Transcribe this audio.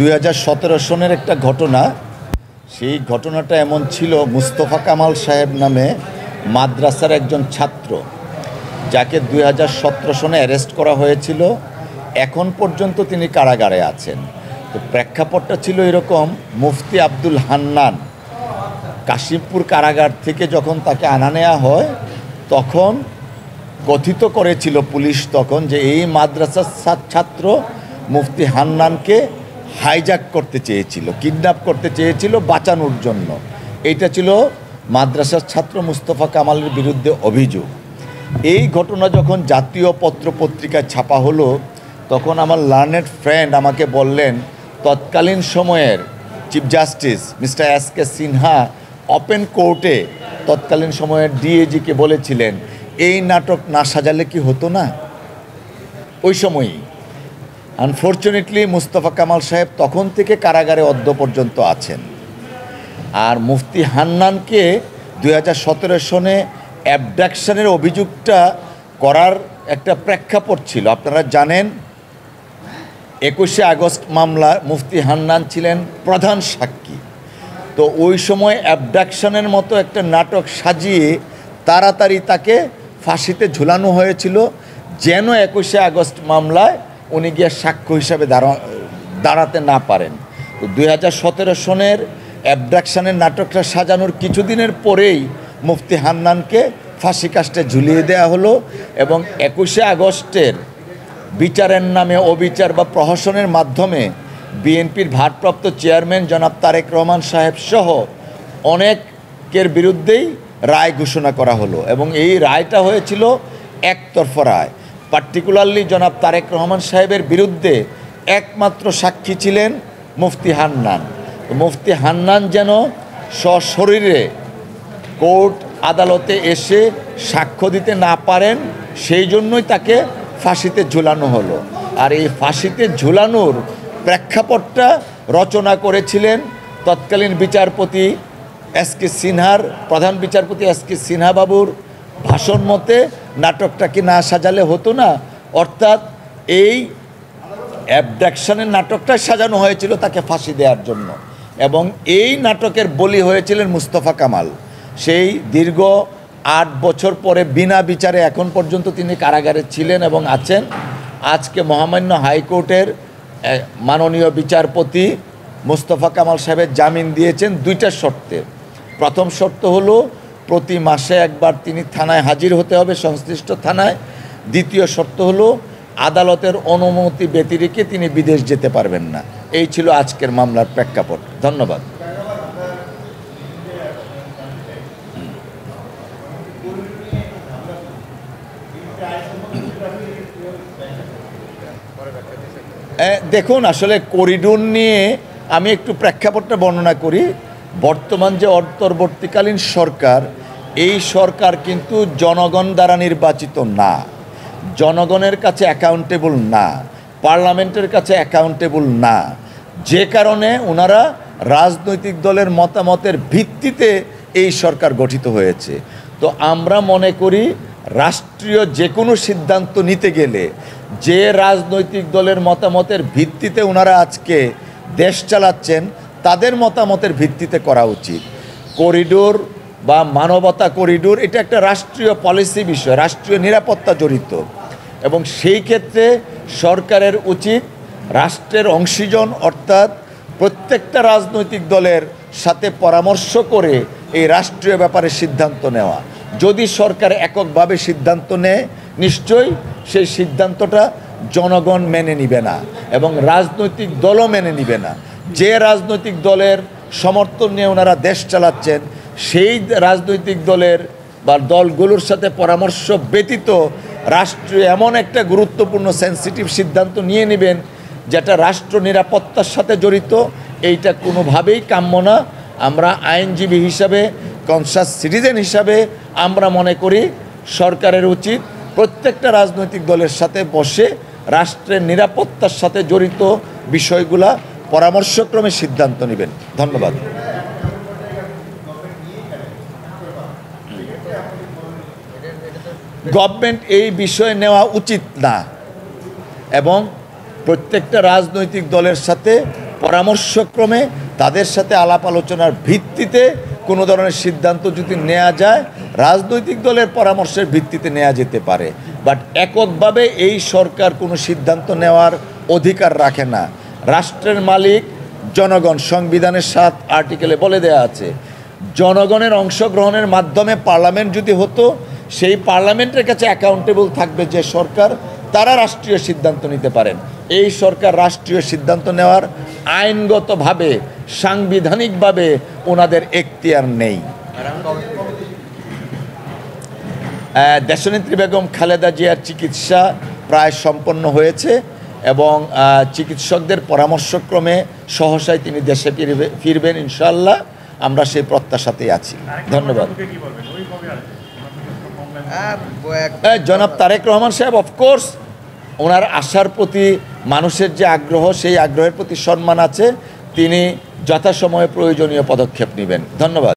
2017 সনের একটা ঘটনা। সেই ঘটনাটা এমন ছিল, মুস্তফা কামাল সাহেব নামে মাদ্রাসার একজন ছাত্র, যাকে 2017 সনে অ্যারেস্ট করা হয়েছিল। এখন পর্যন্ত তিনি কারাগারে আছেন। তো প্রেক্ষাপটটা ছিল এরকম, মুফতি আব্দুল হান্নান কাশিমপুর কারাগার থেকে যখন তাকে আনা নেওয়া হয়, তখন কথিত করেছিল পুলিশ তখন যে এই মাদ্রাসার ছাত্র মুফতি হান্নানকে হাইজ্যাক করতে চেয়েছিল, কিডন্যাপ করতে চেয়েছিল বাঁচানোর জন্য। এইটা ছিল মাদ্রাসার ছাত্র মুস্তফা কামালের বিরুদ্ধে অভিযোগ। এই ঘটনা যখন জাতীয় পত্রপত্রিকায় ছাপা হলো, তখন আমার লার্নেড ফ্রেন্ড আমাকে বললেন, তৎকালীন সময়ের chief justice mister S K. Sinha open কোর্টে তৎকালীন সময়ের ডিএজিকে বলেছিলেন, এই নাটক না সাজালে কি হতো না? ওই সময়ই আনফর্চুনেটলি মুস্তফা কামাল সাহেব তখন থেকে কারাগারে অদ্য পর্যন্ত আছেন। আর মুফতি হান্নানকে 2017 সনে অ্যাবডাকশনের অভিযোগটা করার একটা প্রেক্ষাপট ছিল। আপনারা জানেন, 21শে আগস্ট মামলা মুফতি হান্নান ছিলেন প্রধান সাক্ষী। তো ওই সময় অ্যাবডাকশনের মতো একটা নাটক সাজিয়ে তাড়াতাড়ি তাকে ফাঁসিতে ঝুলানো হয়েছিল, যেন 21শে আগস্ট মামলায় উনি গিয়ে সাক্ষ্য হিসাবে দাঁড়াতে না পারেন। তো 2017 সনের অ্যাবডাকশনের নাটকটা সাজানোর কিছুদিনের পরেই মুফতি হান্নানকে ফাঁসি কাস্টে ঝুলিয়ে দেওয়া হলো এবং 21শে আগস্টের বিচারের নামে অবিচার বা প্রহসনের মাধ্যমে বিএনপির ভারপ্রাপ্ত চেয়ারম্যান জনাব তারেক রহমান সাহেব সহ অনেকের বিরুদ্ধেই রায় ঘোষণা করা হলো এবং এই রায়টা হয়েছিল একতরফা রায়। পার্টিকুলারলি জনাব তারেক রহমান সাহেবের বিরুদ্ধে একমাত্র সাক্ষী ছিলেন মুফতি হান্নান। মুফতি হান্নান যেন সশরীরে কোর্ট আদালতে এসে সাক্ষ্য দিতে না পারেন, সেই জন্যই তাকে ফাঁসিতে ঝুলানো হলো। আর এই ফাঁসিতে ঝুলানোর প্রেক্ষাপটটা রচনা করেছিলেন তৎকালীন বিচারপতি এস.কে. সিনহার, প্রধান বিচারপতি এস.কে. সিনহা বাবুর ভাষণ মতে নাটকটাকে না সাজালে হতো না। অর্থাৎ এই অ্যাবডাকশনের নাটকটা সাজানো হয়েছিল তাকে ফাঁসি দেওয়ার জন্য এবং এই নাটকের বলি হয়েছিলেন মুস্তফা কামাল। সেই দীর্ঘ 8 বছর পরে বিনা বিচারে এখন পর্যন্ত তিনি কারাগারে ছিলেন এবং আছেন। আজকে মহামান্য হাইকোর্টের মাননীয় বিচারপতি মুস্তফা কামাল সাহেবের জামিন দিয়েছেন 2টা শর্তে। প্রথম শর্ত হলো প্রতি মাসে একবার তিনি থানায় হাজির হতে হবে, সংশ্লিষ্ট থানায়। দ্বিতীয় শর্ত হলো আদালতের অনুমতি ব্যতিরেকে তিনি বিদেশ যেতে পারবেন না। এই ছিল আজকের মামলার প্রেক্ষাপট। ধন্যবাদ। দেখুন, আসলে করিডোর নিয়ে আমি একটু প্রেক্ষাপটটা বর্ণনা করি। বর্তমান যে অন্তর্বর্তীকালীন সরকার, এই সরকার কিন্তু জনগণ দ্বারা নির্বাচিত না, জনগণের কাছে অ্যাকাউন্টেবল না, পার্লামেন্টের কাছে অ্যাকাউন্টেবল না, যে কারণে ওনারা রাজনৈতিক দলের মতামতের ভিত্তিতে এই সরকার গঠিত হয়েছে। তো আমরা মনে করি রাষ্ট্রীয় যে কোনো সিদ্ধান্ত নিতে গেলে যে রাজনৈতিক দলের মতামতের ভিত্তিতে ওনারা আজকে দেশ চালাচ্ছেন, তাদের মতামতের ভিত্তিতে করা উচিত। করিডোর বা মানবতা করিডোর এটা একটা রাষ্ট্রীয় পলিসি বিষয়, রাষ্ট্রীয় নিরাপত্তা জড়িত এবং সেই ক্ষেত্রে সরকারের উচিত রাষ্ট্রের অংশীজন অর্থাৎ প্রত্যেকটা রাজনৈতিক দলের সাথে পরামর্শ করে এই রাষ্ট্রীয় ব্যাপারে সিদ্ধান্ত নেওয়া। যদি সরকার এককভাবে সিদ্ধান্ত নেয়, নিশ্চয়ই সেই সিদ্ধান্তটা জনগণ মেনে নিবে না এবং রাজনৈতিক দলও মেনে নিবে না। যে রাজনৈতিক দলের সমর্থন নিয়ে ওনারা দেশ চালাচ্ছেন, সেই রাজনৈতিক দলের বা দলগুলোর সাথে পরামর্শ ব্যতীত রাষ্ট্রীয় এমন একটা গুরুত্বপূর্ণ সেন্সিটিভ সিদ্ধান্ত নিয়ে নেবেন যেটা রাষ্ট্র নিরাপত্তার সাথে জড়িত, এইটা কোনোভাবেই কাম্য না। আমরা আইনজীবী হিসাবে, কনসাস সিটিজেন হিসাবে আমরা মনে করি সরকারের উচিত প্রত্যেকটা রাজনৈতিক দলের সাথে বসে রাষ্ট্রের নিরাপত্তার সাথে জড়িত বিষয়গুলা পরামর্শক্রমে সিদ্ধান্ত নেবেন। ধন্যবাদ। গভর্নমেন্ট এই বিষয়ে নেওয়া উচিত না এবং প্রত্যেকটা রাজনৈতিক দলের সাথে পরামর্শক্রমে তাদের সাথে আলাপ আলোচনার ভিত্তিতে কোনো ধরনের সিদ্ধান্ত যদি নেওয়া যায়, রাজনৈতিক দলের পরামর্শের ভিত্তিতে নেওয়া যেতে পারে। বাট এককভাবে এই সরকার কোনো সিদ্ধান্ত নেওয়ার অধিকার রাখে না। রাষ্ট্রের মালিক জনগণ, সংবিধানের 7 আর্টিকেলে বলে দেওয়া আছে। জনগণের অংশগ্রহণের মাধ্যমে পার্লামেন্ট যদি হতো, সেই পার্লামেন্টের কাছে অ্যাকাউন্টেবল থাকবে যে সরকার, তারা রাষ্ট্রীয় সিদ্ধান্ত নিতে পারেন। এই সরকার রাষ্ট্রীয় সিদ্ধান্ত নেওয়ার আইনগতভাবে, সাংবিধানিকভাবে ওনাদের এখতিয়ার নেই। দেশনেত্রী বেগম খালেদা জিয়ার চিকিৎসা প্রায় সম্পন্ন হয়েছে এবং চিকিৎসকদের পরামর্শক্রমে সহসাই তিনি দেশে ফিরবেন ইনশাআল্লাহ। আমরা সেই প্রত্যাশাতেই আছি। ধন্যবাদ। জনাব তারেক রহমান সাহেব, অফকোর্স ওনার আশার প্রতি মানুষের যে আগ্রহ, সেই আগ্রহের প্রতি সম্মান আছে। তিনি যথাসময়ে প্রয়োজনীয় পদক্ষেপ নেবেন। ধন্যবাদ।